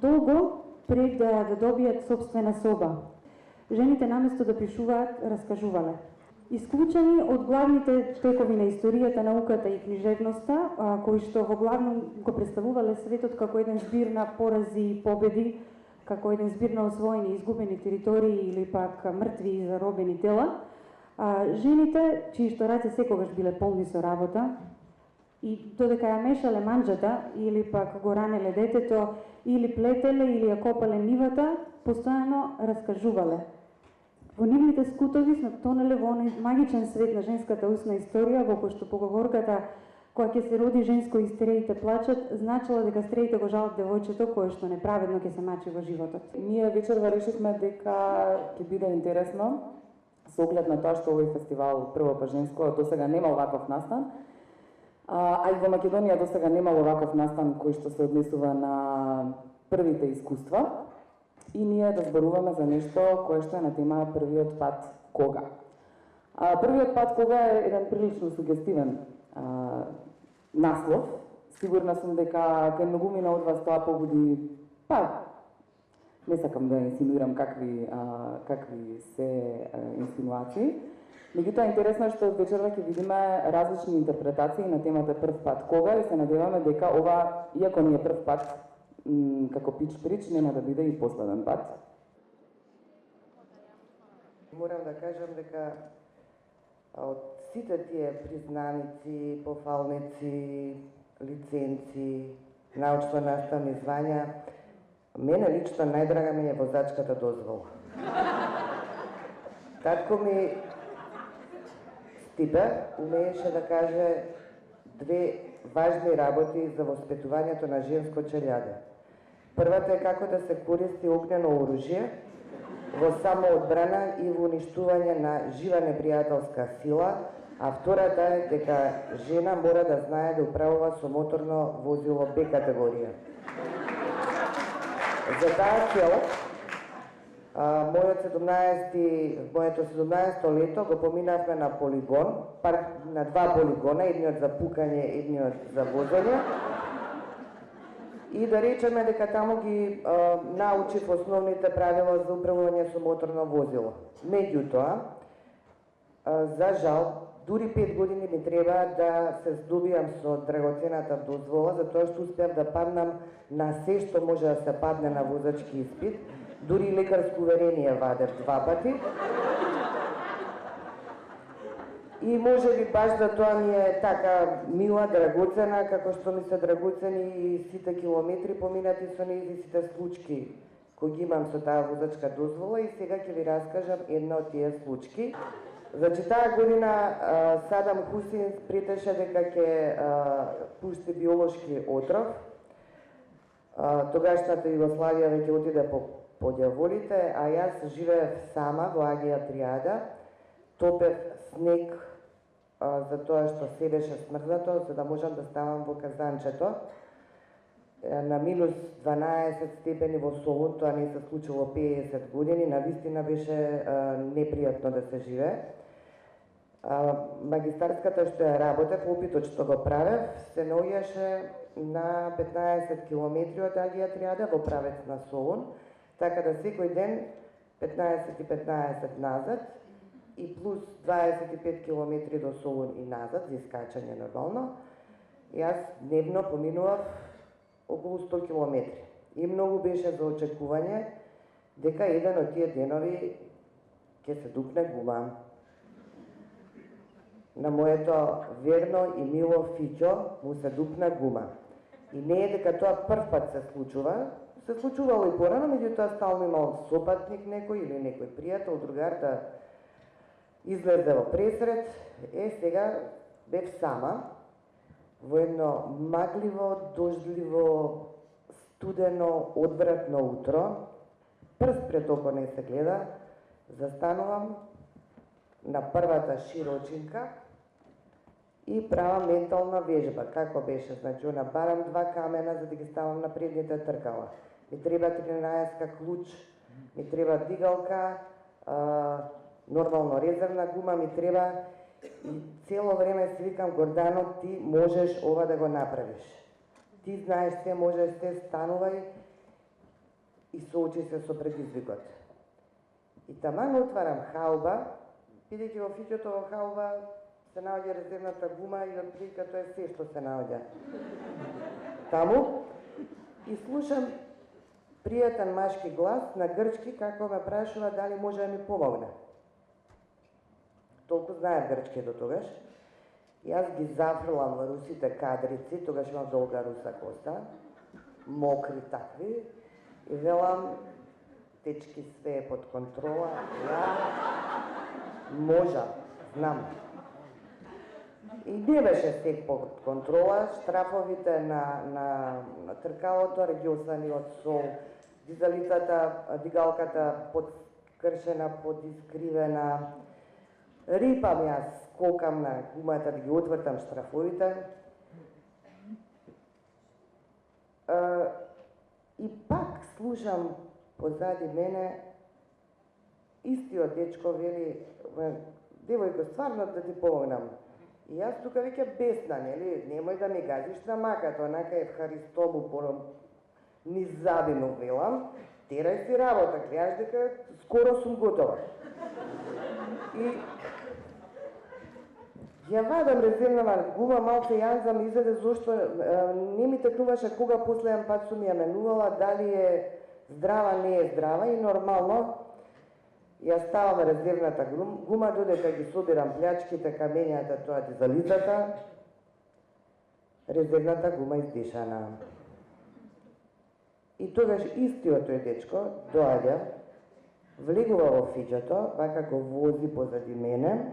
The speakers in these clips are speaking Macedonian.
долго пред да добијат собствена соба. Жените наместо да пишуваат, раскажувале. Исклучени од главните текови на историјата, науката и книжевноста, кои што во главном го представувале светот како еден збир на порази и победи, како еден збир на освоени и изгубени територии или пак мртви и заробени тела, жените, чии што раце секогаш биле полни со работа, и додека ја мешале манџата, или пак го ранеле детето, или плетеле, или ја копале нивата, постојано раскажувале. Во нивните скутови сме тонеле во оној магичен свет на женската устна историја, во кој што поговорката "Кога ќе се роди женско и стереите плачат", значила дека стереите го жалат девојчето кое што неправедно ќе се мачи во животот. Ние вечерва решивме дека ќе биде интересно, со оглед на тоа што овој фестивал прво па женско досега нема оваков настан, а и во Македонија досега нема оваков настан кој што се однесува на првите искуства. И ние да зборуваме за нешто кое што е на тема првиот пат кога. Првиот пат кога е еден прилично сугестивен наслов. Сигурна сум дека кај многумина од вас тоа погоди, не сакам да инсинуирам какви се инсинуации. Меѓутоа интересно е што вечерва ќе видиме различни интерпретации на темата прв пат кога и се надеваме дека ова, иако не е прв пат, како пич-прич, нема да биде и последен пат. Морам да кажам дека од сите тие признаници, пофалници, лиценци, научно-наставни звања, мене лично најдрага ми е возачката дозвола. Татко ми Стипе умееше да каже две важни работи за воспитувањето на женско челјаде. Првата е како да се користи огнено оружје во самоодбрана и во уништување на жива непријателска сила, а втората е дека жена мора да знае да управува со моторно возило Б категорија. За таа цел, моето 17-то лето го поминавме на полигон, на два полигона, едниот за пукање, едниот за возење. И да речеме дека таму ги научив основните правила за управување со моторно возило. Меѓутоа, за жал, дури 5 години ми треба да се здобијам со драгоцената дозвола, затоа што успеав да паднам на се што може да се падне на возачки испит, дури лекарско уверение вадев 2 пати. И може би баш за тоа ми е така мила, драгоцена, како што ми се драгоцени и сите километри поминати со нејзи, сите случки кои ги имам со таа возачка дозвола, и сега ќе ви раскажам една од тие случки. Значи, таа година Садам Хусин претеше дека ќе пушти биолошки отров. Тогашната Југославија веќе отиде по дјаволите, а јас живеев сама во Агија Триада, топев снег за тоа што се беше смрзнато, за да можам да ставам во казанчето. На минус 12 степени во Солун, тоа не се случило 50 години, навистина беше непријатно да се живее. Магистарската што ја работев, опитот што го правев, се наоѓаше на 15 километри од Агија Триада во правец на Солун, така да секој ден 15 и 15 назад и плюс 25 километри до Солун и назад, за искачање нормално. Јас дневно поминував околу 100 километри. И многу беше за очекување дека еден од тие денови ќе се дупне гума. На моето верно и мило фиќо му се дупна гума. И не е дека тоа прв пат се случува, се случувало и порано, меѓутоа стално имал сопатник некој или некој пријател, другар да излезе во пресрет. Сега бев сама во едно магливо, дождливо, студено, одвратно утро. Прст пред око не се гледа, застанувам на првата широчинка и правам ментална вежба. Како беше? Значи, барам 2 камена за да ги ставам на предните тркала. Ми треба 13 клуч, ми треба дигалка, нормално резервна гума ми треба, и цело време си викам: Гордано, ти можеш ова да го направиш. Ти знаеш се, можеш се, станувај. и соочи се со предизвикот. И таман отварам хауба, бидејќи во фиќото во хауба се наоѓа резервната гума и отприлика тоа е се што се наоѓа таму, и слушам пријатен машки глас на грчки како ме прашува дали може да ми помогне. Толку знаев грчки до тогаш. Јас ги зафрлам во русите кадрици, тогаш имам долга руса коса, мокри такви, и велам, течки све е под контрола, ја можам, знам. И не беше се под контрола, штрафовите на тркалото, региосаниот сол, дигалката подкршена, подискривена. Рипам јас, скокам на гумата да ги отвртам штрафовите. И пак слушам позади мене истиот дечко вели, девојко, стварно да ти помогнам. И јас тука веќе бесна, нели, немој да ми газиш на маката, онака е Харистому пором низ забину велам, терај си работа, гледаш дека скоро сум готова. И ја вадам резервна гума, малце јанзам, изеде зошто не ми текнуваше кога последен пат сум ја менувала, дали е здрава, не е здрава, и нормално ја ставам резервната гума, додека ги собирам плячките, камењата, тоа дизалицата, резервната гума издишана. И тогаш истиот тој дечко доаѓа, влегува во фиќето, вака го вози позади мене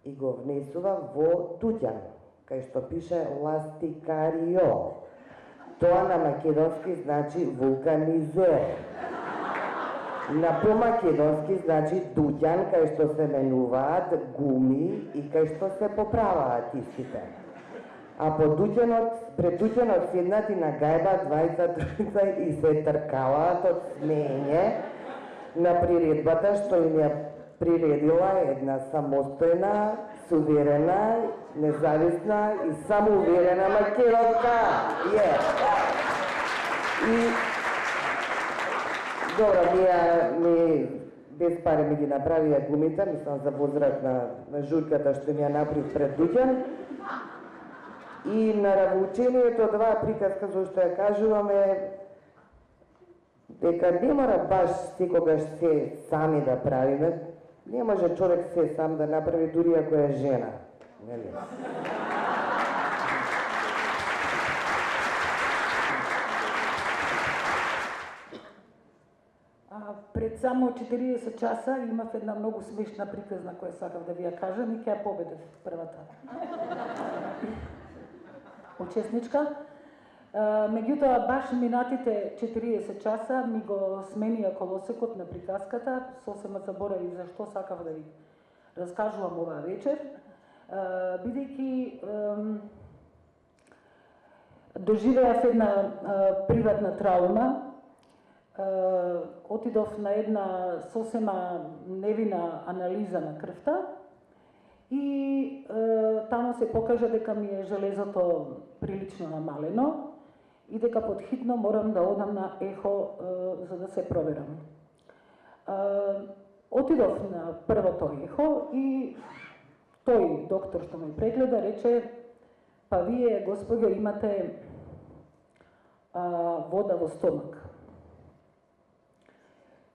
и го внесува во туѓан, кај што пише ластикарио. Тоа на македонски значи вулканизер. На помакедонски значи дуќан кај што се менуваат гуми и кај што се поправаат истите. А пред дуќанот седнати на гајба двајца, тројца и се тркалаат од смење на приредбата што им ја приредила една самостојна, суверена, независна и самоуверена македонка. И добро, ми без пари ми ги направија гумите, мислам за возврат на журката што ми ја направив пред дуќан. И наравучението од оваа приказка, зашто ја кажуваме, дека не мора баш секогаш се сами да правиме, не може човек се сам да направи, дури ако е жена. Нели? Пред само 40 часа имав една многу смешна приказна која сакав да ви ја кажам и ќе ја победев првата учесничка. Меѓутоа, баш минатите 40 часа ми го сменија колосекот на приказката, сосема заборавив за што сакав да ви раскажувам оваа вечер, бидејќи доживеав една приватна травма. Отидов на една сосема невина анализа на крвта и таму се покажа дека ми е железото прилично намалено и дека подхитно морам да одам на ехо за да се проверам. Отидов на првото ехо и тој доктор што ме прегледа рече: па вие, господјо, имате вода во стомак.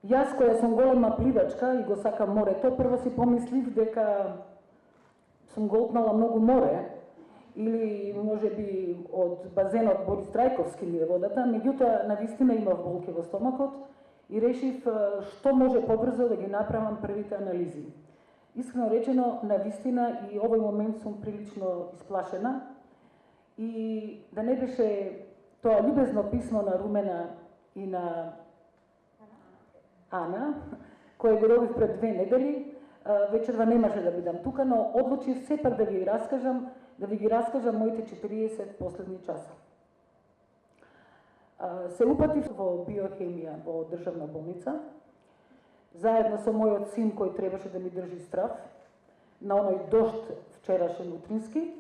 Јас, која сум голема пливачка и го сакам морето, прво си помислив дека сум голтнала многу море, или може би од базенот Борис Трајковски ми е водата, меѓутоа навистина имав болки во стомакот и решив што може побрзо да ги направам првите анализи. Искрено речено, навистина и овој момент сум прилично исплашена и да не беше тоа љубезно писмо на Румена и на Ана, кој го добив пред 2 недели, вечерва немаше да бидам тука, но одлучив сепак да ви ги раскажам моите 40 последни часа. Се упатив во биохемија во државна болница, заедно со мојот син кој требаше да ми држи страв на оној дожд вчерашен утрински,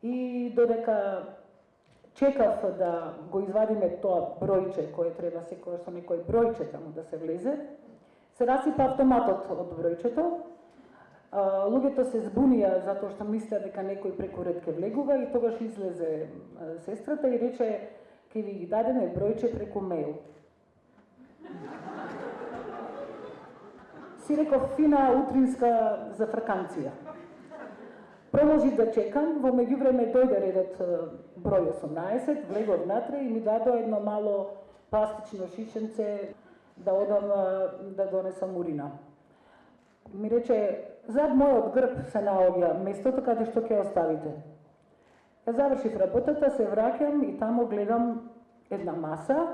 и додека чекав да го извадиме тоа бројче кое треба секогаш со некој бројче таму да се влезе. Се расипа автоматот од бројчето. Луѓето се збунија затоа што мислеа дека некој преку ред ке влегува и тогаш излезе сестрата и рече ќе ви ги дадеме бројче преку мејл. Си реков фина утринска зафрканција. Продолжив да чекам, во меѓувреме дојде редот број 18, влегов натре и ми дадо едно мало пластично шишенце да одам да донесам урина. Ми рече, зад мојот грб се наоѓа местото каде што ќе оставите. Ја завршив работата, се враќам и таму гледам една маса.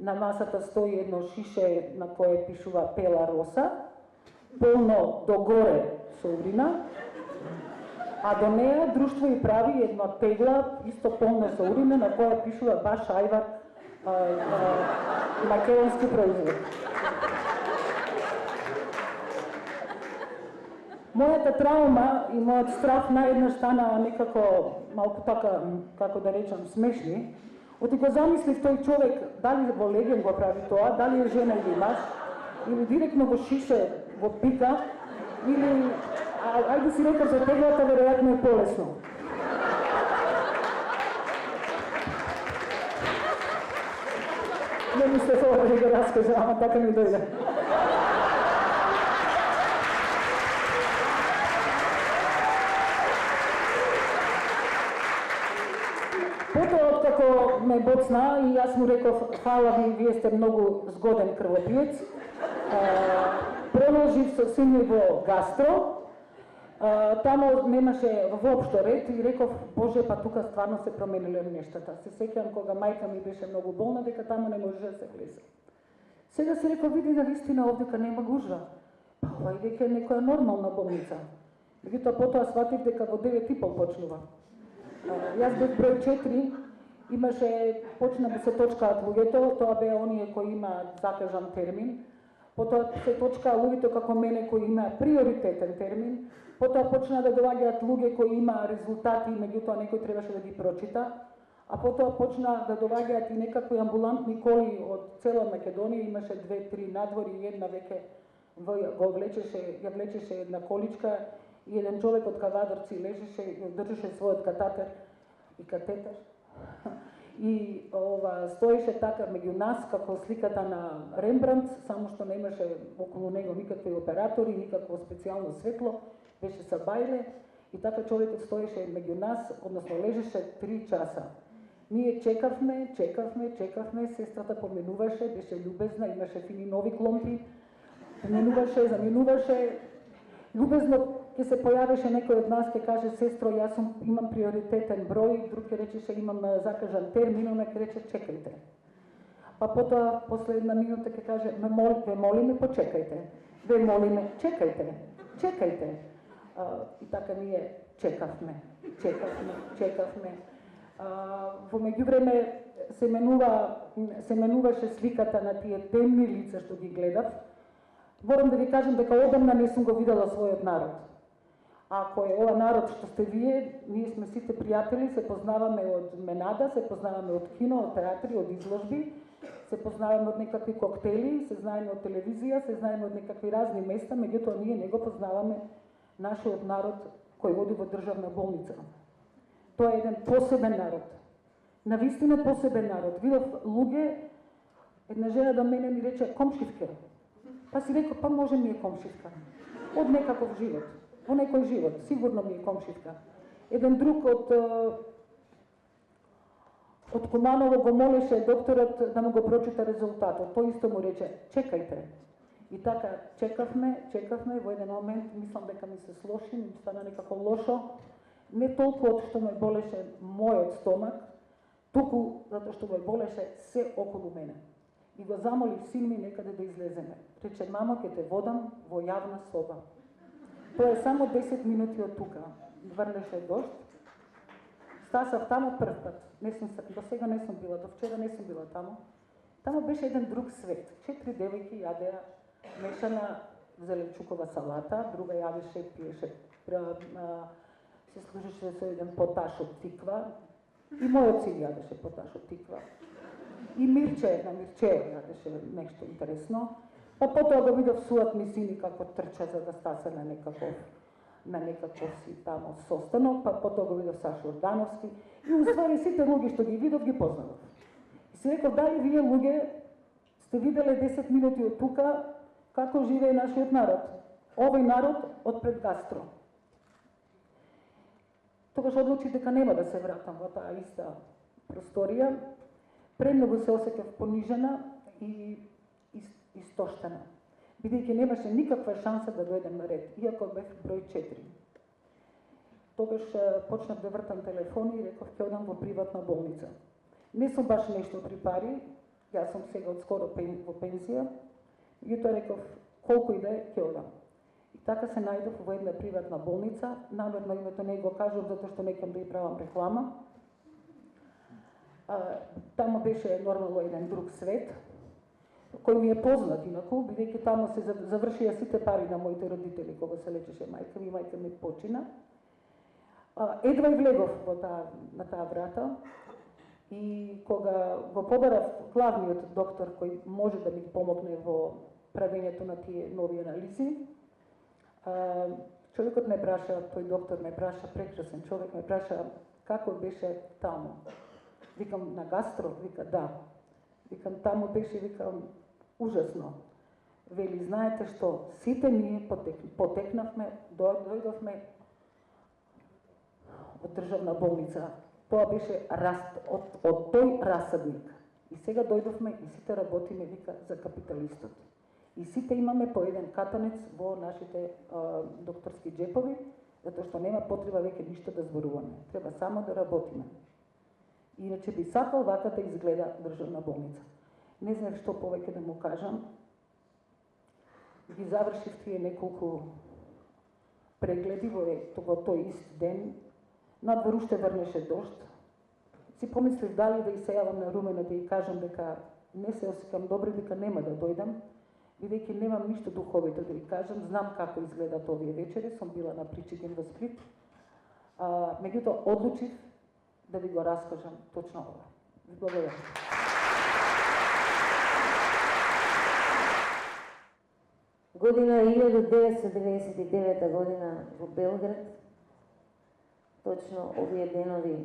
На масата стои едно шише на кое пишува Пела Роса, полно догоре со урина, а до неја друштво и прави една тегла, исто полна со урина, на која пишува Баш Ајвар, македонски производ. Мојата траума и мојот страх наеднаш стана некако малку така, како да речам, смешни. Оти го замислив тој човек, дали во леген го прави тоа, дали е жена или маж, или директно во шише го пика, или, ајде си рекав за теглата, веројатно е полесно. Не мислев ова да го раскажа, ама така ми дојде. Потоа, откако ме боцна и јас му реков, фала ви, вие сте многу згоден крвопиец, продолжив со син во гастро, таму немаше воопшто ред и реков, Боже, па тука стварно се промениле нештата. Се сеќавам кога мајка ми беше многу болна, дека таму не можеше да се влезе. Сега си реков, види на вистина овдека нема гужва. Па ова и дека е некоја нормална болница. Меѓутоа потоа сватив дека во 9:30 почнува. Јас бев број 4, почна да се точкаат луѓето, тоа беа оние кои имаат закажан термин, потоа се точкаа луѓето како мене кои имаат приоритетен термин, потоа почна да доаѓаат луѓе кои имаа резултати, меѓутоа некој требаше да ги прочита, а потоа почна да доаѓаат и некакви амбулантни коли од цела Македонија, имаше 2-3 надвори и една веќе ја влечеше една количка и еден човек од Кавадорци лежеше и држеше својот катетер и стоеше така меѓу нас како сликата на Рембрандт, само што немаше околу него никакви оператори, никакво специјално светло, беше са бајле и така човекот стоеше меѓу нас, односно лежеше 3 часа. Ние чекавме, сестрата поменуваше, беше љубезна, имаше фини нови кломпи, заминуваше, љубезно ќе се појавеше некој од нас, ќе каже, сестро, јас имам приоритетен број, друг ќе речеше, имам закажан термин, она ќе рече, чекајте. Па потоа, после една минута ќе каже, ве молиме, почекајте. Ве молиме, чекајте. И така ние чекавме. Во меѓувреме се менуваше сликата на тие темни лица што ги гледав. Морам да ви кажам дека одамна не сум го видела својот народ. Ако е ова народ што сте вие, ние сме сите пријатели, се познаваме од Менада, се познаваме од кино, од театри, од изложби, се познаваме од некакви коктели, се знаеме од телевизија, се знаеме од некакви разни места, меѓутоа ние не го познаваме нашиот народ кој води во државна болница. Тоа е еден посебен народ. Навистина посебен народ. Видов луѓе, една жена до мене ми рече комшивка. Па си реков, па може ми е комшивка. Од некаков живот. Во некој живот, сигурно ми е комшивка. Еден друг од Куманово го молеше докторот да му го прочита резултатот. Тој исто му рече, чекајте. И така, чекавме, во еден момент мислам дека ми се слоши, ми стана некако лошо. Не толку од што ме болеше мојот стомак, туку затоа што ме болеше се околу мене. И го замолив син ми некаде да излеземе. Рече, мамо, ќе те водам во јавна соба. Тоа е само 10 минути од тука. Врнеше дожд. Стасав таму прв пат. До сега не сум била, до вчера не сум била таму. Таму беше еден друг свет. 4 девојки јадеа мешана зеленчукова салата, друга јадеше, пиеше, се служеше со еден поташ од тиква, И мојот син јадеше поташ од тиква. И Мирче јадеше нешто интересно. Па потоа го видов суат ми сини како трча за да стасе на некаков си тамо состанок, па потоа го видов Сашо Ордановски. И уствари сите луѓе што ги видов ги познавав. И си реков, дали вие луѓе сте виделе 10 минути од тука како живее нашиот народ? Овој народ од пред гастро. Тогаш одлучи дека нема да се вратам во таа иста просторија. Премногу се осеќав понижена и истоштена, бидејќи немаше никаква шанса да дојдем на ред, иако бев број 4. Тогаш почнав да вртам телефони и реков ќе одам во приватна болница. Не сум баш нешто при пари, јас сум сега од скоро во пензија, и тоа реков колку и да е, ќе одам. И така се најдов во една приватна болница, намерно името не го кажувам затоа што некам да ја правам реклама. Тамо беше нормално еден друг свет, кој ми е познат инаку, бидејќи тамо се завршија сите пари на моите родители кога се лечеше мајка ми почина. Едва и влегов на таа врата и кога го побарав главниот доктор кој може да ми помогне во правењето на тие нови анализи, човекот ме праша, тој доктор ме праша, прекрасен човек ме праша како беше таму. Викам на гастро, вика да. Викам таму беше, викам ужасно. Вели, знаете што, сите ние потекнавме, дојдовме од државна болница. Тоа беше од тој расадник. И сега дојдовме и сите работиме, вика, за капиталистот. И сите имаме по еден катанец во нашите докторски джепови, затоа што нема потреба веќе ништо да зборуваме. Треба само да работиме. Иначе би сакал вака да изгледа државна болница. Не знаев што повеќе да му кажам. Ги завршив тие неколку прегледи во тој ист ден. Надвор уште врнеше дожд. Си помислив дали да исејавам на Румена да ја кажам дека не се осекам добро, дека нема да дојдам, бидејќи немам ништо духовито да ја кажам, знам како изгледат овие вечери, сум била на Причиген во Сплит. Меѓутоа одлучив да ви го раскажам точно ова. Ви благодарам. Година 1999 година во Белград, точно овие денови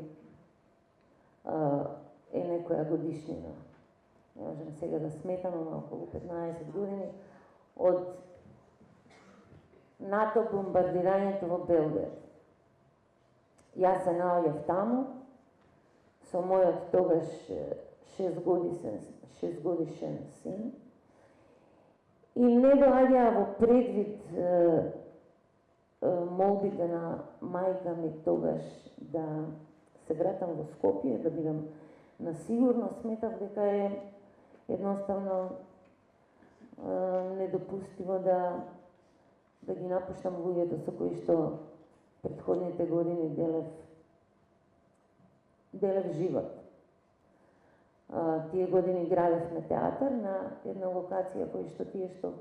е некоја годишнина. Не можем сега да сметам, но околу 15 години од НАТО бомбардирањето во Белград. Јас се наоѓав таму со мојот тогаш 6-годишен син и не доаѓа во предвид молбите на мајка ми тогаш да се вратам во Скопје, да бидам на сигурно. Сметав дека е едноставно недопустиво да ги напуштам луѓето со кои што претходните години делев живот. Тие години градевме театар на една локација која што тие што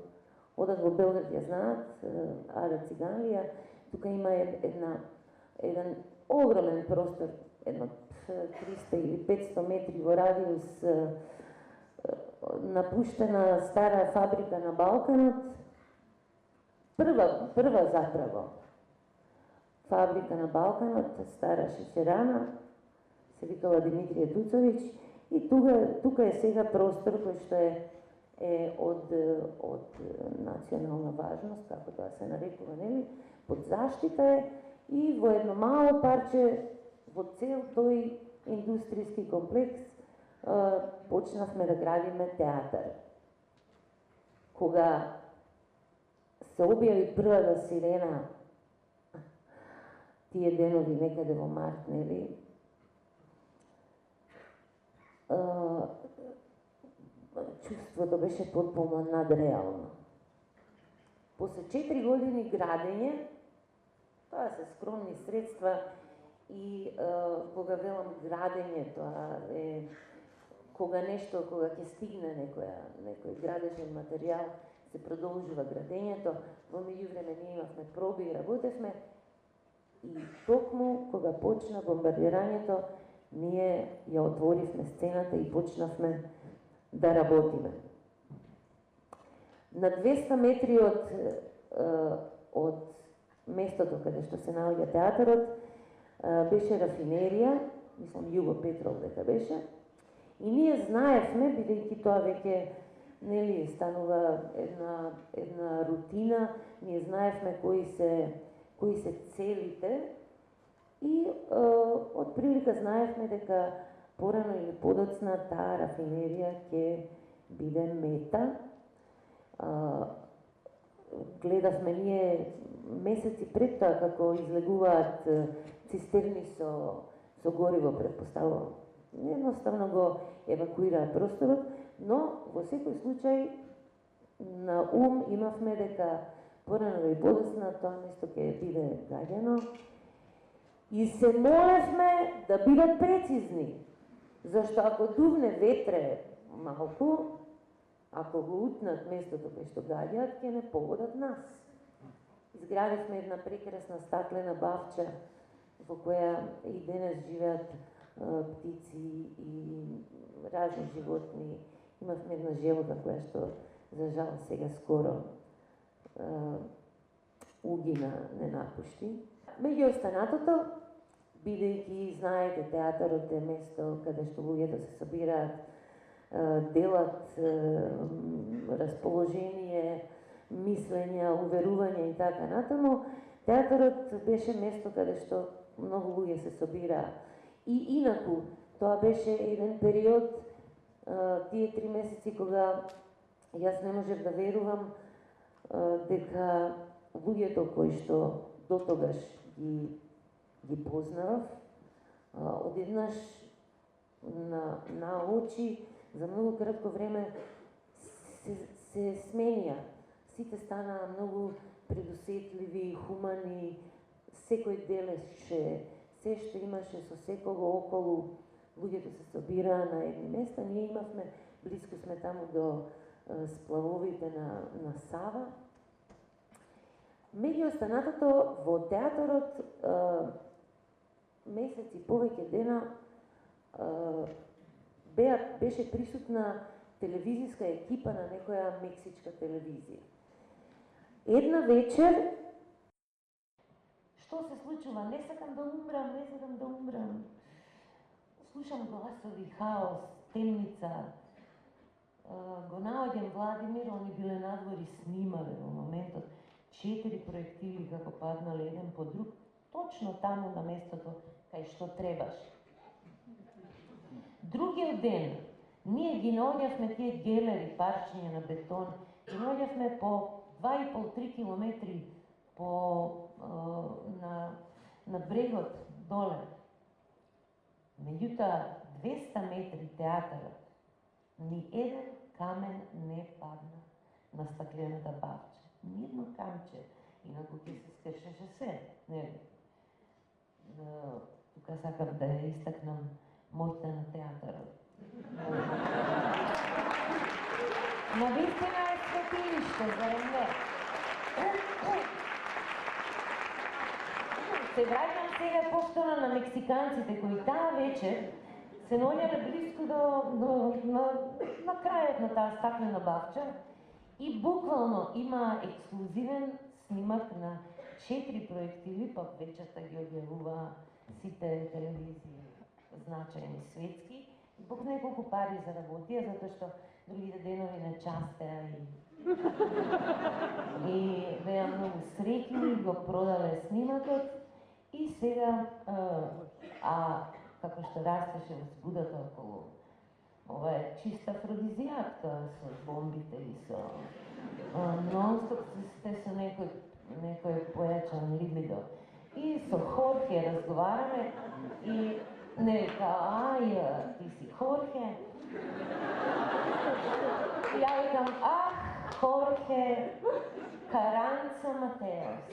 одат во Белград ја знаат, Ада Циганлија. Тука има еден огромен простор, едно 300 или 500 метри во радиус, напуштена стара фабрика на Балканот, прва заправо фабрика на Балканот, стара шеќерана, се викала Димитрije Туцовиќ, и тука е сега простор кој што е од национална важност, како тоа се нарекува, нели, под заштита е, и во едно мало парче во цел тој индустријски комплекс почнавме да градиме театар. Кога се објави првата сирена, тие денови некаде во март, нели, чувството беше потполно надреално. После 4 години градење, тоа се скромни средства, и кога велам градење, тоа е кога ќе стигне некој градежен материјал, се продолжува градењето. Во меѓувреме ние имавме проби и работевме, и токму кога почна бомбардирањето, ние ја отворивме сцената и почнавме да работиме. На 200 метри од местото каде што се наоѓа театарот беше рафинерија, мислам Југо Петров дека беше, и ние знаевме, бидејќи тоа веќе нели станува една рутина, ние знаевме кои се целите и од прилика знаевме дека порано или подоцна таа рафинерија ќе биде мета. Гледавме ние месеци пред тоа како излегуваат цистерни со гориво, предпоставувам. Едноставно го евакуираат просторот, но во секој случај на ум имавме дека порано или подоцна тоа место ќе биде гаѓано и се молевме да бидат прецизни, зашто ако дувне ветре малку, ако го утнат местото кај што гаѓаат, ќе не погодат нас. Изградивме една прекрасна стаклена бавча во која и денес живеат птици и разни животни. Имавме една желка која што, за жал, сега скоро угина, не напушти. Меѓу останатото, бидејќи знаете, театарот е место каде што луѓето се собираат, делат расположение, мислења, уверување и така натаму, театарот беше место каде што многу луѓе се собираа. И инаку, тоа беше еден период, тие 3 месеци кога јас не можев да верувам дека луѓето кои што дотогаш ги познавав, одеднаш на очи за многу кратко време се сменија. Сите станаа многу предусетливи, хумани, секој делеше, се што имаше со секого околу, луѓето се собираа на едни места. Ние имавме, близко сме таму до сплавовите на Сава. Меѓу останатото, во театарот месеци, повеќе дена, беше присутна телевизиска екипа на некоја мексичка телевизија. Една вечер, што се случува? Не сакам да умрам. Слушам гласови, хаос, темница. Го наоѓам Владимир, они биле надвори, снимале во моментот 4 проектили како паднале еден по друг, точно таму на местото кај што требаш. Другиот ден, ние ги наоѓавме тие гелери, парчиња на бетон, ги наоѓавме по 2,5-3 километри на брегот доле. Меѓутоа, 200 метри театарот, ни еден камен не падна на стаклената бавча. Ни едно камче, инаку ќе се скршеше се. Тука сакам да ја истакнам моќта на театарот. Навистина е светилиште, зарем не? Се враќам сега повторно на мексиканците кои таа вечер се наоѓале близко на крајот на таа стаклена бавча и буквално има ексклузивен снимак на 4 проектили, пак вечерта ги објавува сите телевизии значајни светски, бог неколку пари заработија, затоа што другите денови не частеа и беа многу среќни, го продале снимакот и сега, како што растеше возбудата околу, ова е чист афродизијак, тоа со бомбите и со нон-стоп сте со некој појачан либидо. И со Хорхе разговараме и не века, ти си Хорхе. И ја викам, Хорхе Каранца Матеос.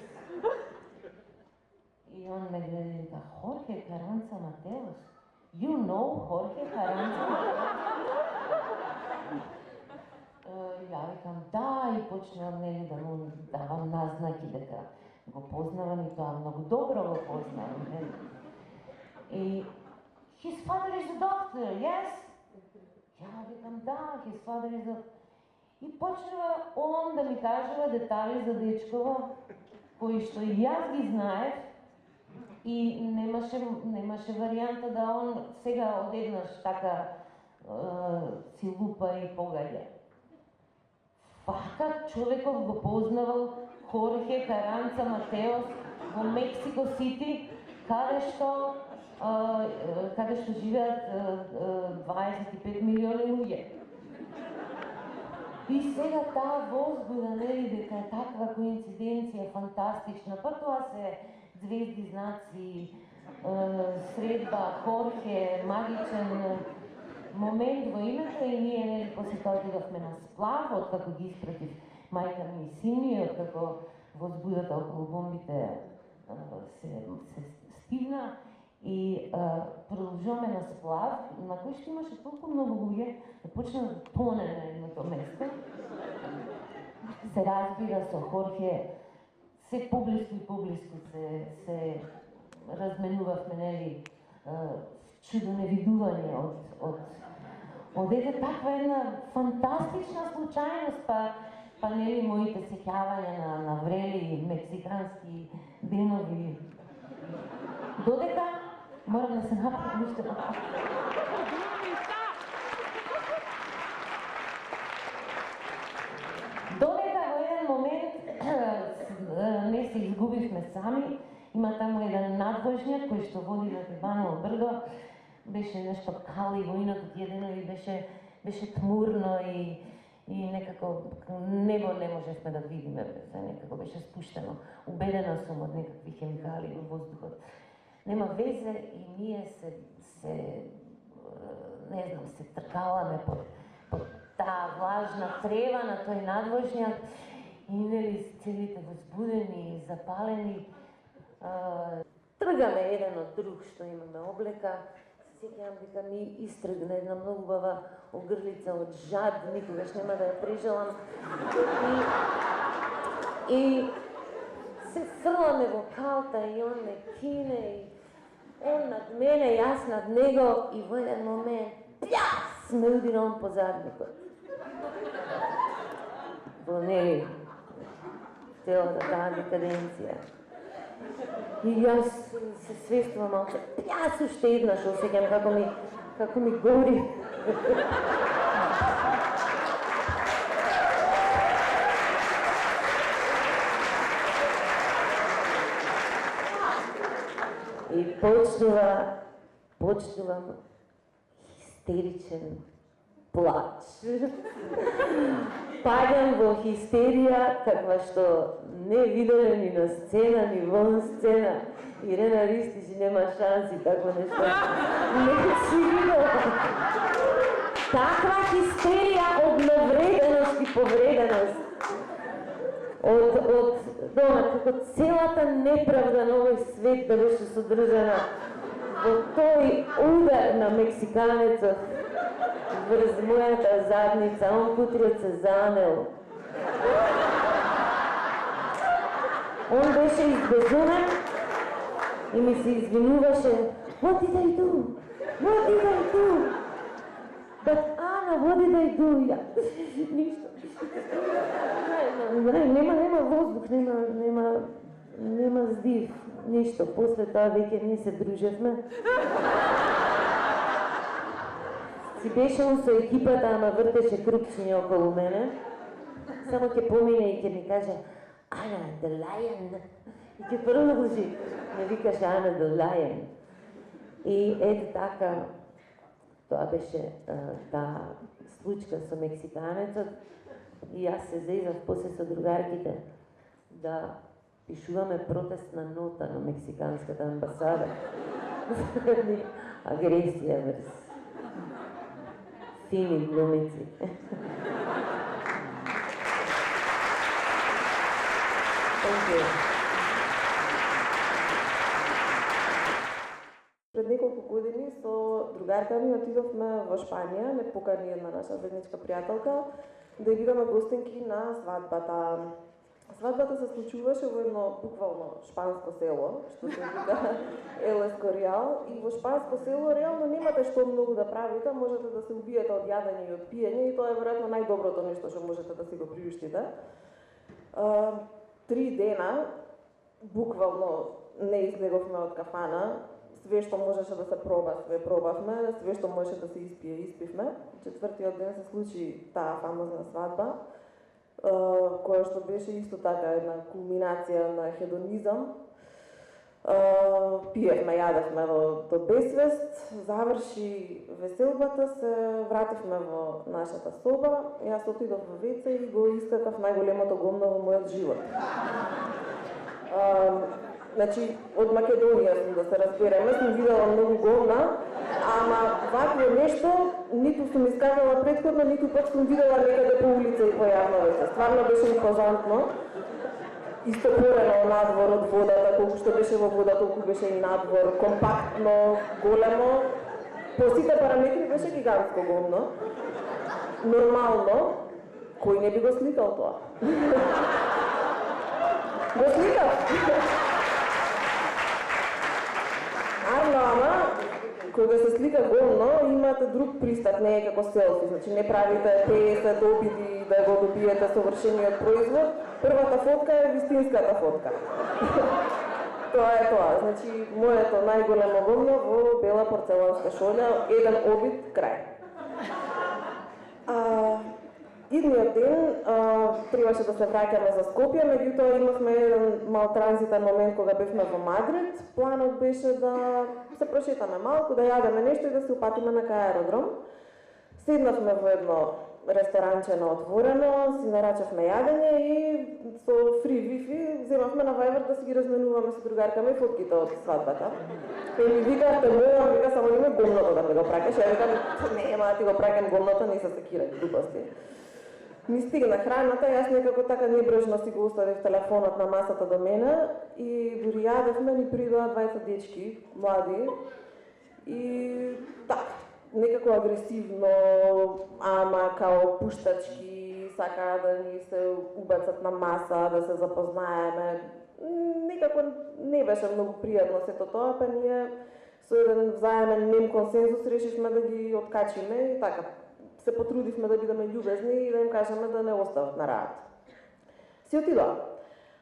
И он ме гледа и вика, Хорхе Каранца Матеос? You know Хорхе Каранца Матеос? Ја викам, да, и почнувам да му давам назнаки дека го познавам и тоа многу добро го познавам. И his father is a doctor, yes? Ja викам, да, his father is a... И почнува он да ми кажува детали за дечково, кои што и јас ги знаев, и немаше варијанта да он сега одеднаш така си лупа и погаѓа. Фака човеков го познавал Хорхе Каранца Матеос во Мексико Сити, каде што живеат 25 милиони луѓе. И сега таа возбуда, нели, дека е таква коинциденција фантастична, па тоа се звезди, знаци, средба, Хорхе, магичен момент во името, и ние, нели, после тоа отидовме на сплав, откако ги испратив мајка ми и син ми, откако возбудата околу бомбите се стигна, и продолжуваме на сплав, на кој што имаше толку многу луѓе да почне да тоне на едното место. Се разбира со Хорхе, се поблиску и поблиску се разменувавме, нели, чудоневидување од таква една фантастична случајност, па нели моите сеќавања на врели мексикански денови. Додека морам да се направам уште малку. Додека во еден момент не се изгубивме сами, има таму еден надвожњак кој што води на Тибаново брдо, беше нешто кали во иното тие денови, беше тмурно и некако небо не можевме да видиме, некако беше спуштено. Убедена сум од некакви хемикали во воздухот. Нема везе и ние се тркаламе под таа влажна трева на тој надвожњак и нели целите возбудени и запалени. Тргаме еден од друг што имаме облека. Сеќавам дека ми истргна една многу убава огрлица од жад, никогаш нема да ја прежалам. И се фрламе во калта и он ме кине, и он над мене, јас над него, и во еден момент пјас ме уди на он по задникот. Во нели целата таа декаденција. И јас се свестувам малку, пјас уште еднаш, осеќам како ми гори. И почнувам хистеричен плач. Паѓам во хистерија, каква што не виделе ни на сцена, ни вон сцена. Ирена Ристич нема шанси, такво нешто не си видела. Таква хистерија од навреденост и повреденост. Од како целата неправда на овој свет да беше содржана во тој удар на мексиканецот врз мојата задница, он кутриот се занел. Он беше избезумен и ми се извинуваше. What did I do? What did I do? But Ana, what did I do? Ништо. Нема воздух, нема здив, ништо. После тоа веќе ние се дружевме. Си беше он со екипата, ама вртеше крупчиња околу мене. Само ќе помине и ќе ми каже Ana, the lion. И ќе продолжи. Ме викаше Ana, the lion. И ето така, тоа беше таа случка со мексиканецот. И јас се заизав после со другарките да пишуваме протестна нота на мексиканската амбасада. Агресија врз фини глумици. Пред неколку години со другарка ми отидовме во Шпанија, не покани една наша заедничка пријателка, да бидеме гостинки на свадбата. Свадбата се случуваше во едно буквално шпанско село, што се вика El Escorial, и во шпанско село реално немате што многу да правите, можете да се убиете од јадење и од пиење и тоа е веројатно најдоброто нешто што можете да си го приуштите. 3 дена буквално не излеговме од кафана, све што можеше да се проба, све пробавме, све што можеше да се испие, испивме. Четвртиот ден се случи таа фамозна свадба, која што беше исто така една кулминација на хедонизам. Пиевме, јадевме до безсвест, заврши веселбата, се вративме во нашата соба, јас отидов во WC и го искакав најголемото гомно во мојот живот. Значи, од Македонија сум, да се разбереме, сум видела многу гомна, ама вакво нешто ниту сум искажала претходно, ниту пак сум видела некаде по улица и по јавно место. Стварно беше импозантно. Истопорено надвор од водата, колку што беше во вода, толку беше и надвор, компактно, големо. По сите параметри беше гигантско гомно. Нормално, кој не би го сликал тоа? Го сликав! Ама, кога се слика гомно, имате друг пристап, не е како селфи, значи не правите 50 обиди да го добиете совршениот производ. Првата фотка е вистинската фотка. Тоа е тоа, значи моето најголемо гомно во бела порцеланска шолја, еден обид, крај. Идниот ден требаше да се враќаме за Скопје, меѓутоа имавме еден мал транзитен момент кога бевме во Мадрид. Планот беше да се прошетаме малку, да јадеме нешто и да се упатиме на кај аеродром. Седнавме во едно ресторанче на отворено, си нарачавме јадење и со фри Wi-Fi земавме на Viber да си ги разменуваме со другарками фотките од свадбата. И ми викавте, моја, вика, само нема гомното да ме го праќаш, ја викам, нема да ти го праќам гомното, не се секирај, глупости. Ми стигна храната, јас некако така небрежно си го оставив телефонот на масата до мене и дури јадевме, ни придоа 20 дечки, млади, и така, некако агресивно, ама као пуштачки, сакаа да ни се убацат на маса, да се запознаеме. Некако не беше многу пријатно сето тоа, па ние со еден взаемен нем консензус решивме да ги откачиме и така. Се потрудивме да бидеме љубезни и да им кажеме да не остават на работа. Си отидоа.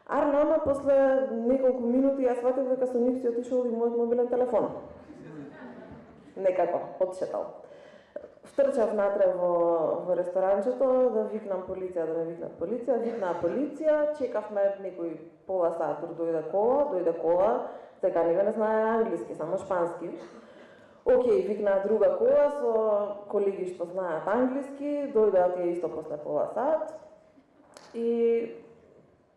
Ама после неколку минути јас сватив дека со нив си отишол и мојот мобилен телефон. Некако, одшетал. Втрчав натре во ресторанчето да викнам полиција, да ме викнат полиција, викнаа полиција, чекавме некој пола сат, дојде кола, сега никој не знае англиски, само шпански. Океј, викнаа друга кола со колеги што знаат англиски, дојдеа тие исто после пола сат и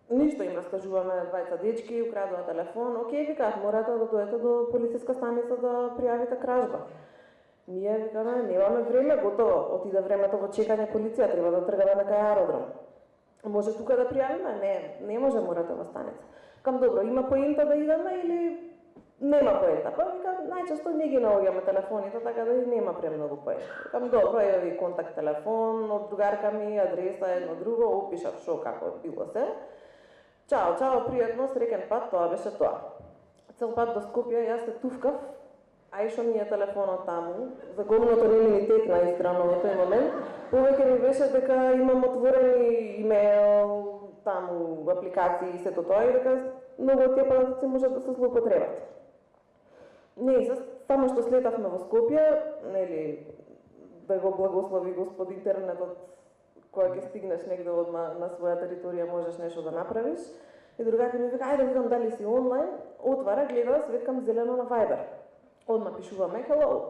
ништо им раскажуваме, 20 дечки, украдоа телефон. Океј, викаат, морате да дојдете до полициска станица да пријавите кражба. Ние викаме, немаме време, готово, отиде времето во чекање полиција, треба да тргаме на кај аеродром. Може тука да пријавиме? Не може, морате во станица. Кам добро, има поента да идеме или нема поента? Па вика, најчесто не ги наоѓаме телефоните, така да и нема премногу поента. Кам добро, ева ви контакт телефон од другарка ми, адреса, едно друго, опишав шо како било се. Чао, пријатно, среќен пат, тоа беше тоа. Цел пат до Скопје јас се туфкав, а ишо ми е телефонот таму, за гомното не ми текна искрено во тој момент. Повеќе ми беше дека имам отворени имейл, таму апликации и сето тоа и дека многу од тие податоци можат да се злоупотребат. Не, само што слетавме во Скопје, нели, да го благослови Господ интернетот, кога ќе стигнеш негде одма на своја територија можеш нешто да направиш. И другарка ми вика, ајде видам дали си онлайн, отвара, гледа, светкам зелено на Viber. Одма пишуваме hello.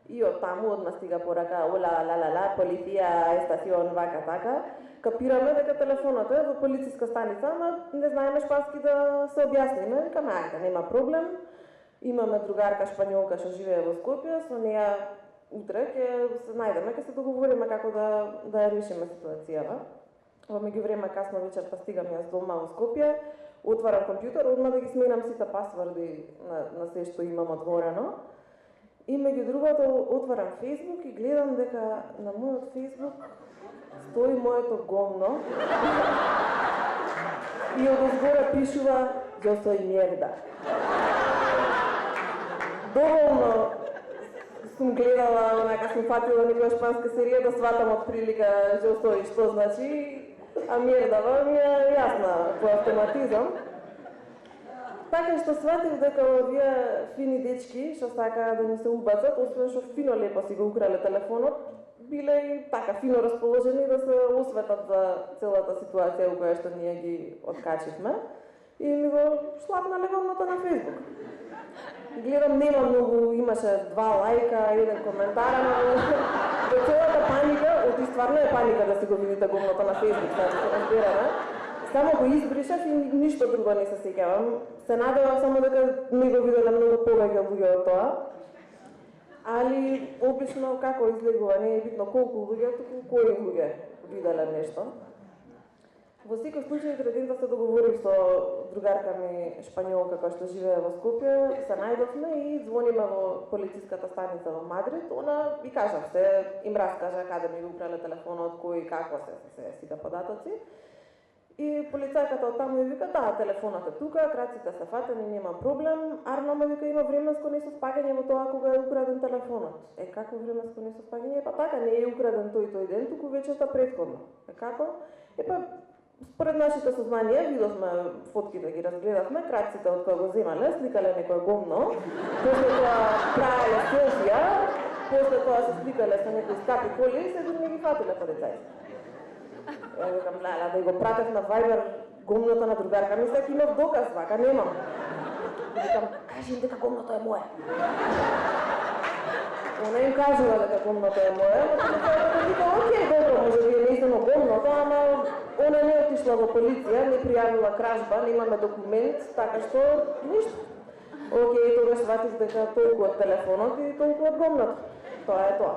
И од таму одма стига порака, ола, полиција, естацион, вака, така. Капираме дека телефонот е во полициска станица, ама не знаеме шпански да се објасниме. Викаме, ајде, нема проблем. Имаме другарка шпањолка што живее во Скопје, со неја утре ќе се најдеме, ќе се договориме како да ја решиме ситуацијава. Во меѓувреме касно вечерта стигам јас дома во Скопје, отварам компјутер, одма да ги сменам сите пасворди на се што имам отворено. И меѓу другото отварам Facebook и гледам дека на мојот Facebook стои моето гомно. И одозгора пишува "Yo soy mierda". Доволно сум гледала, онака сум фатила некоја шпанска серија да сватам од прилика "Yo soy" што значи, а мierda ми е јасна по автоматизам. Така што сватив дека овие фини дечки што сакаа да ни се убацат, освен што фино лепо си го украле телефонот, биле и така фино расположени да се осветат за целата ситуација во која што ние ги откачивме и ми го шлапнале гомното на Facebook. Гледам нема многу, имаше 2 лајка, 1 коментар, до целата паника, оти стварно е паника да си го видите гомното на Facebook, значи се разбираме. Само го избришав и ништо друго не се сеќавам. Се надевам само дека не го виделе многу повеќе луѓе од тоа. Али обично како излегува, не е битно колку луѓе, туку кои луѓе виделе нешто. Во секој случај преден да се договорив со другарка ми шпањолка која што живее во Скопје, се најдовме и звониме во полициската станица во Мадрид. Она и кажав се, им раскажа каде ми го украле телефонот, кој и како се сите податоци. И полицајката од таму ми вика, да, телефонот е тука, краците се фатени, нема проблем. Арно ме вика, има временско несоспагање во тоа кога е украден телефонот. Какво временско несоспагање? Па така, не е украден тој ден, туку вечерта претходно. Како? Според нашите сознанија, видовме фотките, ги разгледавме, краците од која го земале, сликале некој гомно, после тоа правеле селфија, после тоа се сликале со некои скапи коли и се не ги фатиле полицајци. Ја викам, леле, да го пратев на Viber гомното на другарка ми, сега имав доказ, вака немам. Викам, кажи им дека гомното е мое. Она им кажува дека гомното е мое, но вика, окей, добро, може би е неистина гомното, ама она не отишла во полиција, не пријавила кражба, немаме документ, така што ништо. Окей, тогаш сватив дека толку од телефонот и толку од гомното. Тоа е тоа.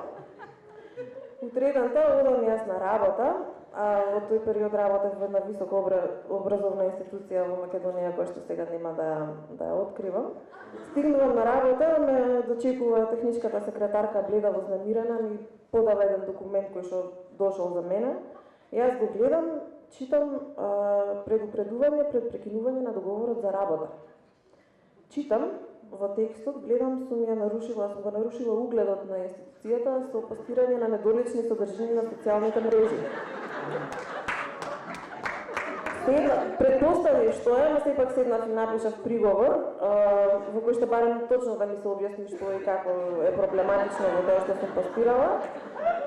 Утредента одам јас на работа, а во тој период работев во една високо образовна институција во Македонија, која што сега нема да ја откривам. Стигнувам на работа, ме дочекува техничката секретарка бледа вознемирена, ми подава еден документ кој што дошол за мене. Јас го гледам, читам предупредување пред прекинување на договорот за работа. Читам во текстот, гледам, сум го нарушила угледот на институцијата со постирање на недолични содржини на социјалните мрежи. Предпоставив што е, но сепак седнав и напишав приговор, во кој што барем точно да ми се објасни што и како е проблематично во тоа што сум постирала.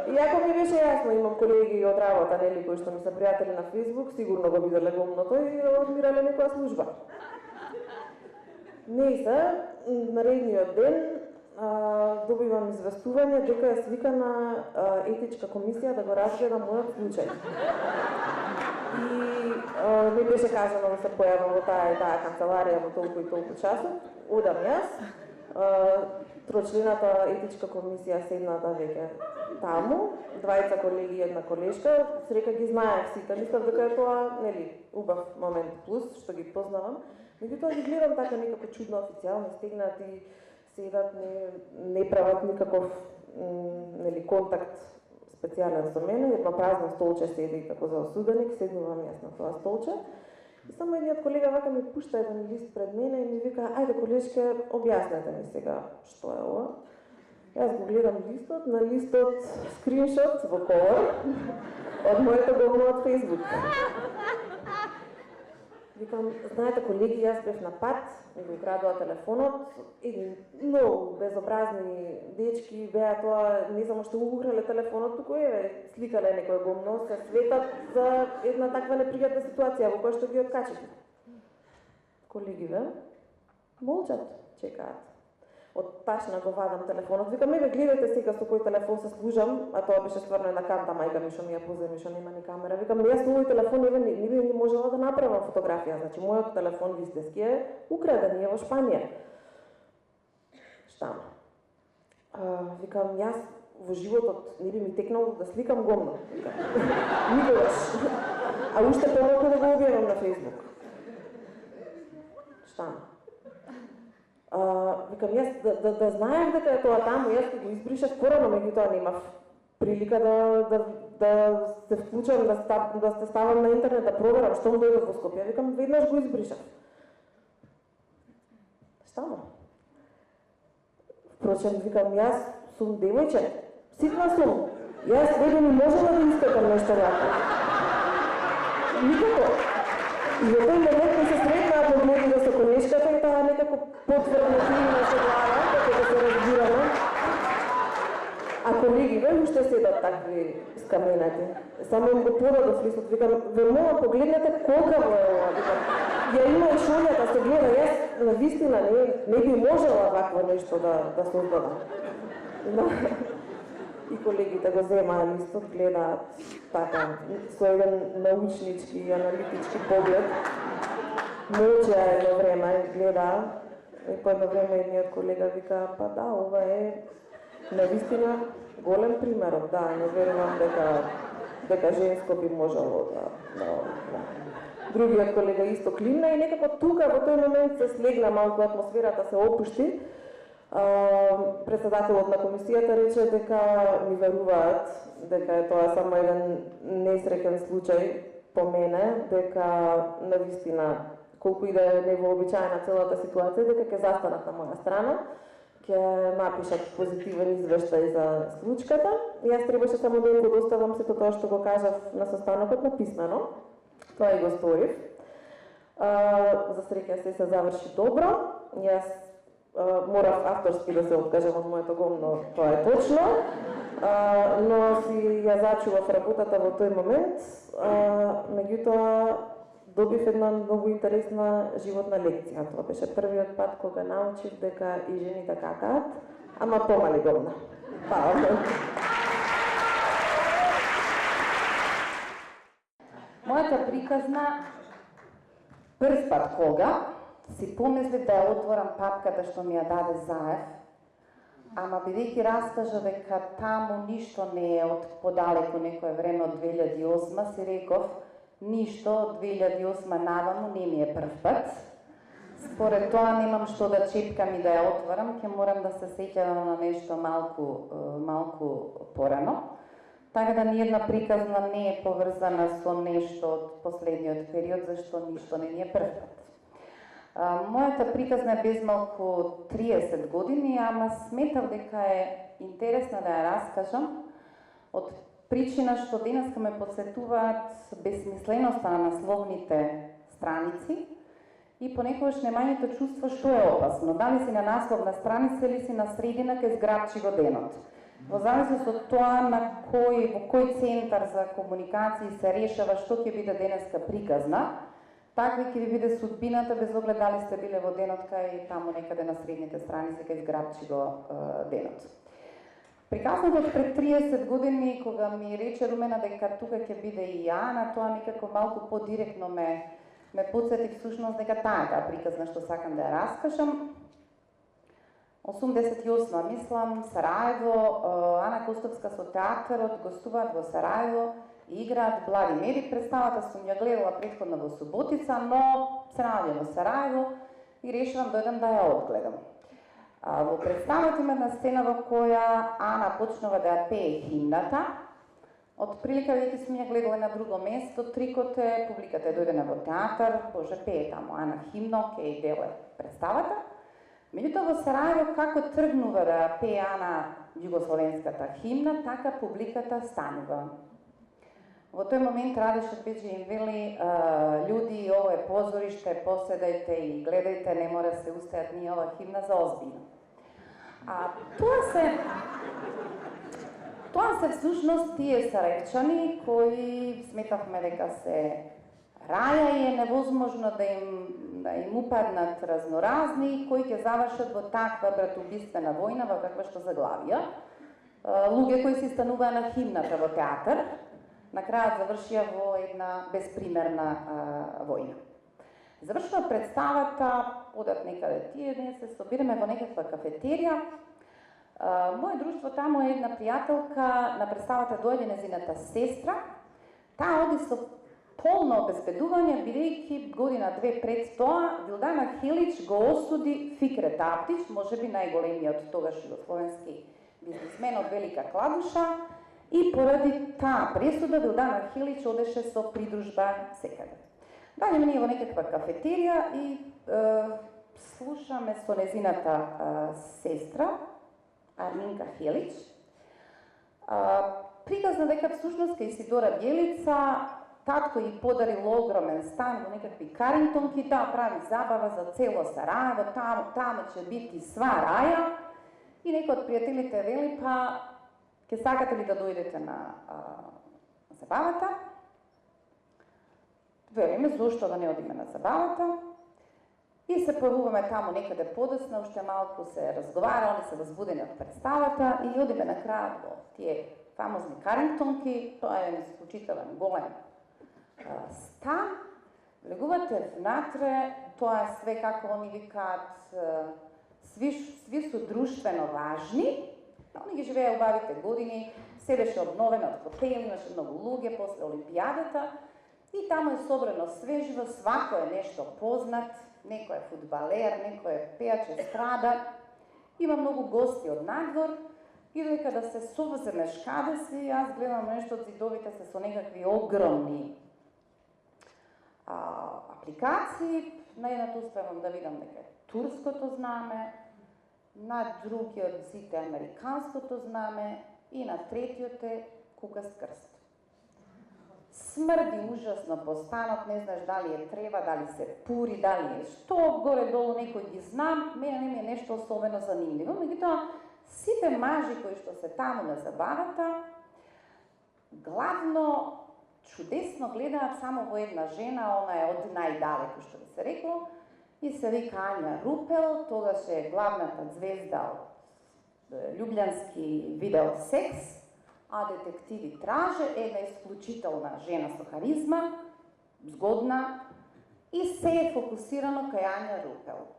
Иако ми беше јасно, имам колеги од работа, нели, кои што ми се пријатели на Facebook, сигурно го виделе гомното и одмирале некоја служба. Не се, наредниот ден добивам известување дека е свикана етичка комисија да го разгледа мојот случај. И ми беше кажано да се појавам во таа и таа канцеларија во толку и толку часот. Одам јас, трочлената етичка комисија седната веќе таму, двајца колеги и една колешка, срека ги знаев сите, мислев дека е тоа, нели, убав момент плюс, што ги познавам. Меѓутоа ги гледам така некако чудно официјално стегнати, седат, не прават никаков нели контакт специјален со мене, едно празно столче седи како за осуденик, седнувам јас на тоа столче. И само едниот колега вака ми пушта еден лист пред мене и ми вика, ајде колешке, објаснете ми сега што е ова. Јас го гледам листот, на листот скриншот во колор од моето гомно од Facebook. Викам, знаете колеги, јас бев на пат, ми го украдува телефонот, и многу безобразни дечки беа тоа, не само што украле телефонот, туку сликале некој гомно, се светат за една таква непријатна ситуација во која што ги откачите. Колегиве молчат, чекаат. Од ташна го вадам телефонот, викам, еве гледајте сега со кој телефон се служам, а тоа беше стварно една канта мајка ми што ми ја поземи, што нема ни камера. Викам, јас со овој телефон еве не можела да направам фотографија, значи мојот телефон вистински е украден, е во Шпанија. Штама. Викам, јас во животот не би ми текнало да сликам гомно. Никогаш. А уште помалку да го објавам на Facebook. Штама. Викам, јас да знаев дека е тоа таму, јас го избришав порано, меѓутоа немав прилика да се вклучам, да се ставам на интернет, да проверам што дојдов во Скопје. Викам, веднаш го избришав. Штама? Впрочем, викам, јас сум девојче, ситна сум. Јас веде не можела да искакам нешто вако. Никако. И во тој момент ми се сретнаа погледите со колешката и таа некако потврдно кривна со глава, како да се разбираме. А колегиве уште седат такви скаменати. Само им го подадов листот, викам, верно, погледнете колкаво е ова, викам. Ја има и шолјата, се гледа, јас на вистина не би можела вакво нешто да создадам. И колегите го земаа листот, гледаат така, со еден научнички и аналитички поглед. Мълчеа едно време, гледаа. И по едно време едниот колега вика, па да, ова е навистина голем примерот, да, не верувам дека женско би можело да. Другиот колега исто климна и некако тука во тој момент се слегна малку атмосферата, се опушти. Председателот на комисијата рече дека ми веруваат, дека е тоа само еден несреќен случај по мене, дека навистина колку и да е невообичаена целата ситуација, дека ќе застанат на моја страна, ќе напишат позитивен извештај за случката. Јас требаше само да им го доставам сето тоа што го кажав на состанокот на писмено. Тоа и го сторив. За среќа се заврши добро. Јас морав авторски да се откажам од моето гомно, тоа е точно. Но си ја зачував работата во тој момент. Меѓутоа, добив една многу интересна животна лекција. Тоа беше првиот пат кога научив дека и жените какаат, ама помали гомна. Мојата приказна, прв пат кога си помислив да ја отворам папката што ми ја даде Заев, ама бидејќи раскажа дека таму ништо не е од подалеку некое време од 2008, си реков, ништо од 2008 наваму не ми е прв пат. Според тоа немам што да чепкам и да ја отворам, ќе морам да се сеќавам на нешто малку порано. Така да ниедна приказна не е поврзана со нешто од последниот период, зашто ништо не ни е прв пат. Мојата приказна е без малку 30 години, ама сметав дека е интересна да ја раскажам од причина што денеска ме подсетуваат безсмисленоста на насловните страници и понекогаш немањето чувство што е опасно, дали си на насловна страница или си на средина кај зграбчи го денот. Во зависност од тоа на во кој центар за комуникации се решава што ќе биде денеска приказна, таква ќе ви биде судбината без оглед дали сте биле во денот кај таму некаде на средните страници кај зграбчи го денот. Приказната од пред 30 години, кога ми рече Румена дека тука ќе биде и Ана, тоа некако малку подиректно ме подсети всушност дека таа приказна што сакам да ја раскажам. 88 мислам, Сараево, Ана Костовска со театарот гостуваат во Сараево и играат Блади Мери. Представата сум ја гледала претходно во Суботица, но се наоѓам во Сараево и решавам дојдам да ја одгледам. Во представата има една сцена во која Ана почнува да ја пее химната. Од прилика веќе сум ја гледала на друго место, трикот е, публиката е дојдена во театар, Боже, пее таму Ана химно, ке и деле представата. Меѓутоа во Сараево како тргнува да пее Ана југословенската химна, така публиката станува. Во тој момент Радош Пеџи им вели, луѓи, ово е позориште, поседајте и гледајте, не мора се устајат ни ова химна за озбиljно. Тоа се всушност тие Сараевчани кои сметавме дека се раја и е невозможно да им упаднат разноразни, кои ќе завршат во таква братоубиствена војна, во каква што заглавија. Луѓе кои се стануваа на химната во театар, на крајот завршија во една безпримерна војна. Завршува представата, одат некаде тие, ние се собираме во некаква кафетерија. Моје друштво таму е една пријателка, на представата дојде незината сестра. Таа оди со полно обезбедување, бидејќи година-две пред тоа Вилдана Хилич го осуди Фикрет Аптич, можеби најголемиот тогаш југословенски бизнисмен од Велика Кладуша, И поради таа пресуда Вилдана Хилич одеше со придружба секаде. Доаѓаме ние во некаква кафетерија и слушаме со незината сестра, Арминка Хилич, приказна дека всушност кај Сидора Бјелица татко и подарил огромен стан во некакви Карингтонки, таа прави забава за цело Сараево, таму ќе бити сва раја, и некој од пријателите вели, па ќе сакате ли да дојдете на забавата? Велиме, зошто да не одиме на забавата? И се појавуваме таму некаде подоцна, уште малку се разговара, они се возбудени од представата и одиме на крајот во тие фамозни Карингтонки, тоа е исклучителен голем стан. Влегувате внатре, тоа е све како они викаат, сви су друштвено важни. Они ги живеа убавите години, се беше обновено од хотели, имаше многу луѓе после Олимпијадата и таму е собрано свеживо, свако е нешто познат, некој е фудбалер, некој е пеач естрада, има многу гости од надвор и додека да се совземеш каде си, јас гледам нешто од зидовите се со некакви огромни апликации, на едната успевам да видам дека е турското знаме, на другиот зид е американското знаме и на третиот е кукаст крст. Смрди ужасно по станот, не знаеш дали е трева, дали се пури, дали е што, горе-долу некој ги знам, мене не ми е нешто особено занимливо, меѓутоа сите мажи кои што се таму на забавата, главно чудесно гледаат само во една жена, она е од најдалеку, што би се рекло, и се вика Ања Рупел, тогаш е главната звезда од љубљански видео секс, а детективи траже една исклучителна жена со харизма, згодна, и се е фокусирано кај Ања Рупел.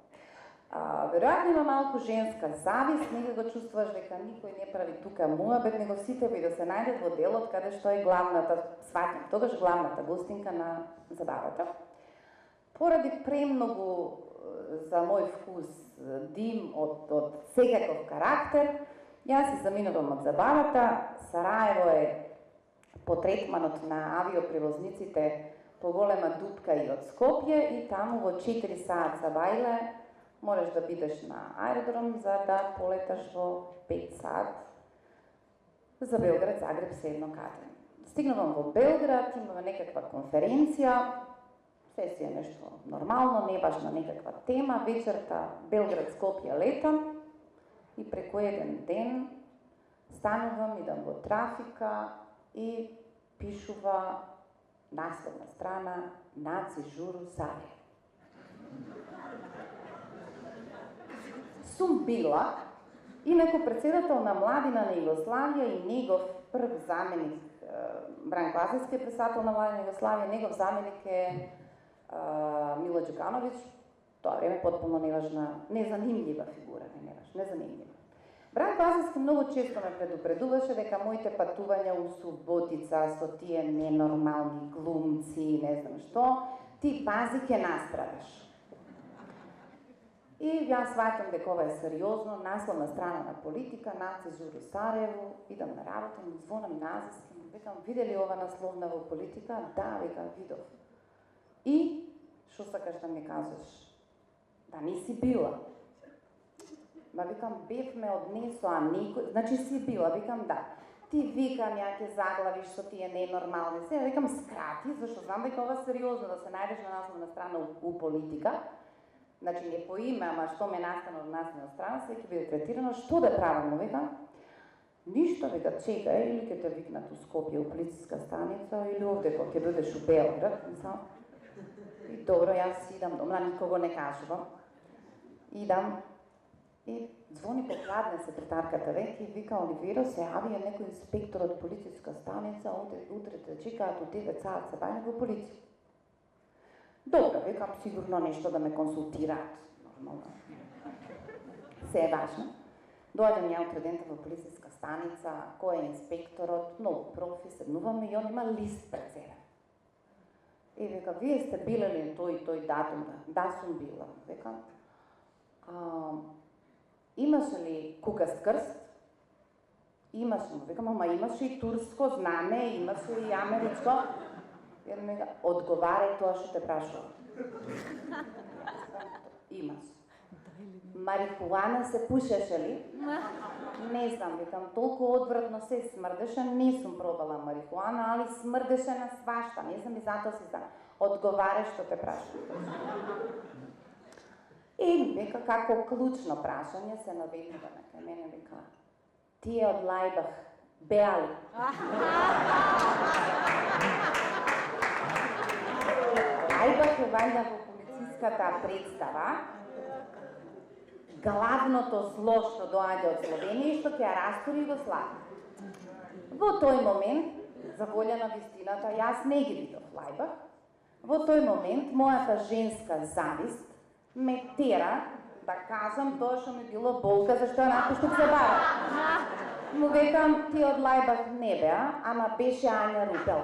Веројатно има малку женска завист, некако чувствуваш дека никој не прави тука муабет, него сите би да се најдат во делот каде што е главната, сваќам, тогаш главната гостинка на забавата. Поради премногу за мој вкус дим од секаков карактер, јас се заминувам од забавата. Сараево е по третманот на авиопревозниците поголема дупка и од Скопје и таму во 4 саат бајле можеш да бидеш на аеродром за да полеташ во 5 саат за Белград, Загреб, се едно каде. Стигнувам во Белград, имаме некаква конференција, се си е нешто нормално, не важна некаква тема, вечерта Белград, Скопје летам и преку еден ден станувам, идам во трафика и пишува насловна страна Наци Журу Сарајево. Сум била инаку председател на Младина на Југославија и негов прв заменик, Бранко Азевски е председател на Младина на Југославија, негов заменик е Мило Џукановиќ, тоа време потполно неважна, незанимљива фигура, незанимљива. Бранко Азевски многу често ме предупредуваше дека моите патувања у Суботица со тие ненормални глумци, не знам што, ти пази ќе настрадаш. И јас сваќам дека ова е сериозно, насловна страна на Политика, Наци Журу Сарајево, идам на работа, ми звонам на Азевски, му викам, видели ова насловна во Политика? Да, викам, видов. И, што сакаш да ми кажеш? Да ниси била. Ма викам, бевме однесоа никој, значи си била, викам да. Ти викам, ја ќе заглавиш со тие ненормални се, викам скрати, зашто знам дека ова сериозно да се најдеш на насловна страна у Политика. Значи не по име, ама што ме настана од насловна страна, се ќе биде третирано, што да правам, викам? Ништо, вика, чекај, или ќе те викнат у Скопје, у полициска станица, или овде кога ќе бидеш у Белград, мислам. И добро, јас идам дома, никого не кажувам. Идам и звони по кладне секретарката веќе и вика, Оливиро, се јави некој инспектор од полициска станица, утре те чекаат у 9 саат се бајне во полиција. Добро, викам, сигурно нешто да ме консултираат, нормално. Се е важно. Доаѓам ја утре дента во полициска станица, кој е инспекторот, многу профи, седнуваме и он има лист пред себе. И вика, вие сте биле ли тој датум? Да, сум била. Викам, имаше ли кукаст крст? Имаше, му викам, ама имаше и турско знаме, имаше и америчко. Еден ми вика, одговарај тоа што те прашувам. Имаш. Марихуана се пушеше ли? Не знам, викам, толку одвратно се смрдеше, не сум пробала марихуана, али смрдеше на свашта, не знам и затоа си знам. Одговарај што те прашувам. И века како клучно прашање се наведува на кај мене, века, тие од Лајбах беа ли? Лајбах е вајда во полициската представа главното зло што доаѓа од Словенија и што ќе ја растури Југославија. Во тој момент, за волја на вистината, јас не ги видов Лајбах. Во тој момент, мојата женска завист ме тера да кажам тоа што ми било болка, зашто ја напуштив се бара. Му викам, ти од Лајбах не беа, ама беше Ања Рупел.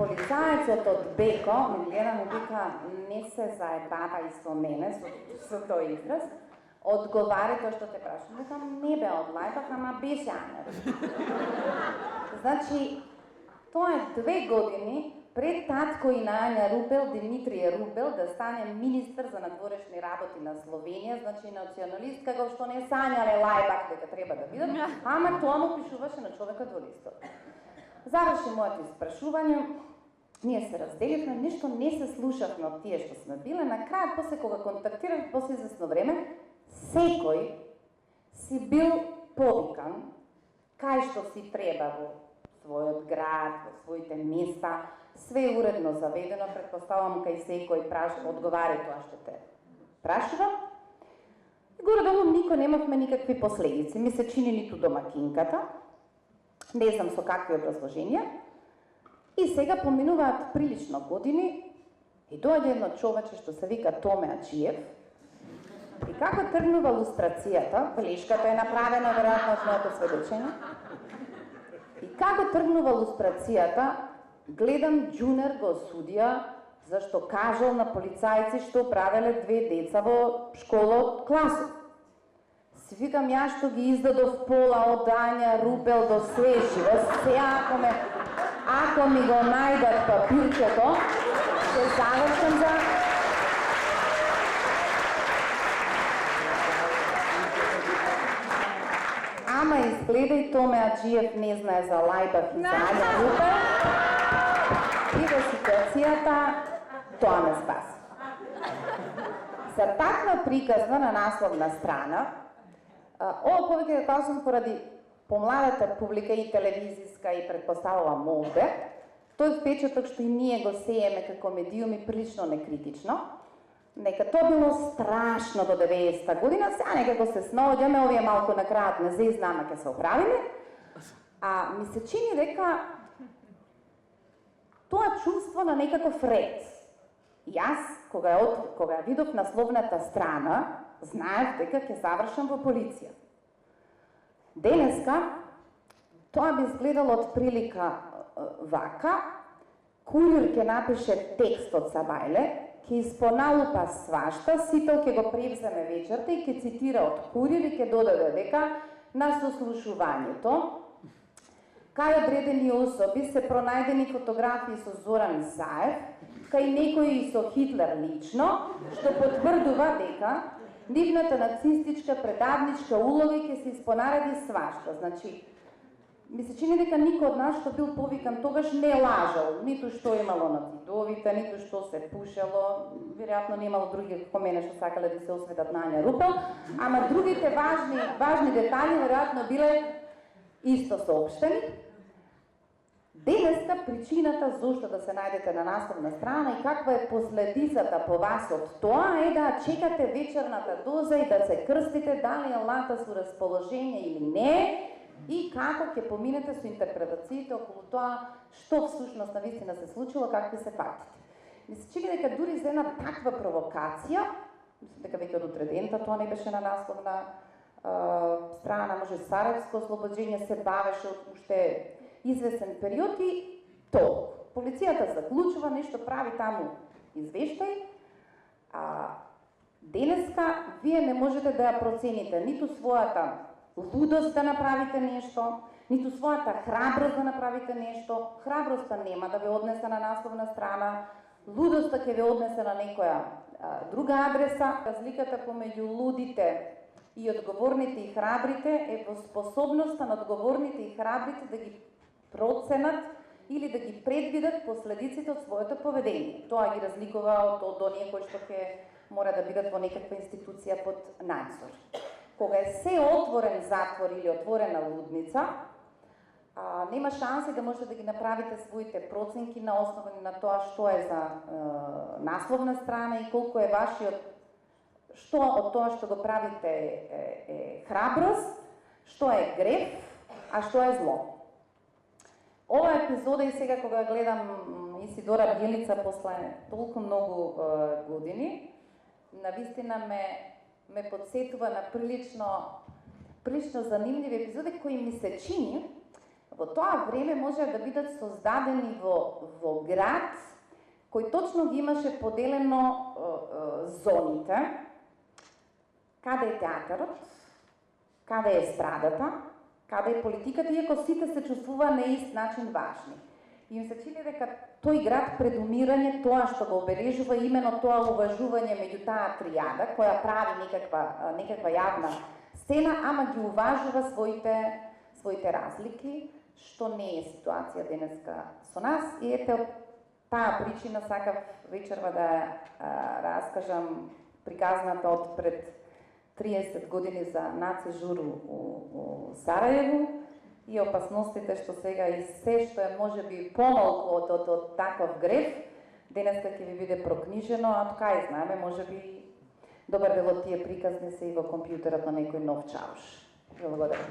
Полицајецот од Беко ми гледа, му вика, не се заебава и со мене, со тој израз, одговари тоа што те прашам. Викам, не бе од Лајбах, ама беше Ања. Значи, тоа е 2 години пред татко и на Ања Рупел, Димитрije Рупел, да стане министр за надворешни работи на Словенија, значи националист, како што не сањале Лајбах дека треба да бидат, ама тоа му пишуваше на човекот во листот. Заврши моето испрашување, ние се разделивме, ништо не се слушавме од тие што сме биле, на крај, после кога контактирав, после известно време, секој си бил повикан кај што си треба во својот град, во своите места, све уредно заведено, предпоставам кај секој одговари тоа што те прашува. И горе-долу никој немавме никакви последици, ми се чини ниту домакинката, не знам со какви образложенија. И сега поминуваат прилично години и доаѓа едно човече што се вика Томе Аџиев. И како тргнува лустрацијата, белешката е направена веројатно од моето сведочење. И како тргнува лустрацијата, гледам Џунер го осудија зашто кажал на полицајци што правеле 2 деца во школа од класот. Си викам, јас што ги издадов пола од Ања Рупел до Свеши, сега ако ми го најдат папирчето, ќе завршам за... Ама изгледа и Томе Аџиев не знае за Лајбах и за Ања Рупел. И во ситуацијата тоа ме спаси. За таква приказна на насловна страна, ова повеќе да кажам поради помладата публика и телевизиска и предпоставувам овде, тој впечаток што и ние го сееме како медиуми прилично некритично, нека тоа било страшно до 90-та година, сега некако се снаоѓаме, овие малку на крајот не знаме ке се оправиме, а ми се чини дека тоа чувство на некаков ред. Јас, кога ја видов насловната страна, знаев дека ќе завршам во полиција. Денеска, тоа би изгледало од прилика вака, куриер ќе напише текст од Сабајле, ќе испоналупа свашта, сител ќе го превземе вечерта и ќе цитира од куриер и ќе додаде дека на сослушувањето кај одредени особи се пронајдени фотографии со Зоран Заев, кај некои со Хитлер лично, што потврдува дека нивната нацистичка предавничка улога ќе се испонареди свашта. Значи, ми се чини дека никој од нас што бил повикан тогаш не лажал, ниту што имало на зидовите, ниту што се пушело, веројатно немало други како мене што сакале да се осветат на Ања Рупел, ама другите важни детали веројатно биле исто соопштени. Денеска причината зошто да се најдете на насловна страна и каква е последицата по вас од тоа е да чекате вечерната доза и да се крстите дали Аллата со расположение или не и како ќе поминете со интерпретациите околу тоа што всушност навистина се случило, какви се фактите. Ми се чини дека дури за една таква провокација, мислам дека веќе од утредента тоа не беше на насловна страна, може Сараевско ослобоđenje се бавеше од уште известен период и то. Полицијата заклучува, нешто прави таму извештај, денеска вие не можете да ја процените ниту својата лудост да направите нешто, ниту својата храброст да направите нешто. Храброста нема да ве однесе на насловна страна, лудоста ќе ве однесе на некоја друга адреса. Разликата помеѓу лудите и одговорните и храбрите е во способноста на одговорните и храбрите да ги проценат или да ги предвидат последиците од своето поведение. Тоа ги разликува од оние кои што ќе мора да бидат во некаква институција под надзор. Кога е се отворен затвор или отворена лудница, нема шанси да можете да ги направите своите проценки на основа на тоа што е за насловна страна и колку е вашиот, што од тоа што го правите е храброст, што е греф, а што е зло. Ова епизода и сега кога гледам Исидора Бјелица после толку многу години, навистина ме подсетува на прилично занимливи епизоди кои ми се чини во тоа време може да бидат создадени во град кој точно ги имаше поделено зоните, каде е театарот, каде е естрадата, каде е политиката, иако сите се чувствува на ист начин важни. И им се чини дека тој град предумирање, тоа што го обележува именно тоа уважување меѓу таа тријада, која прави некаква јавна сцена, ама ги уважува своите разлики, што не е ситуација денеска со нас. И ете, од таа причина сакав вечерва да раскажам приказната од пред 30 години за Наце Журу у Сарајево и опасностите што сега и се што е можеби помалку од таков греф, денеска ќе ви биде прокнижено, а така и знаеме, можеби добар дел од тие приказни се и во компјутерот на некој нов чауш. Благодарам.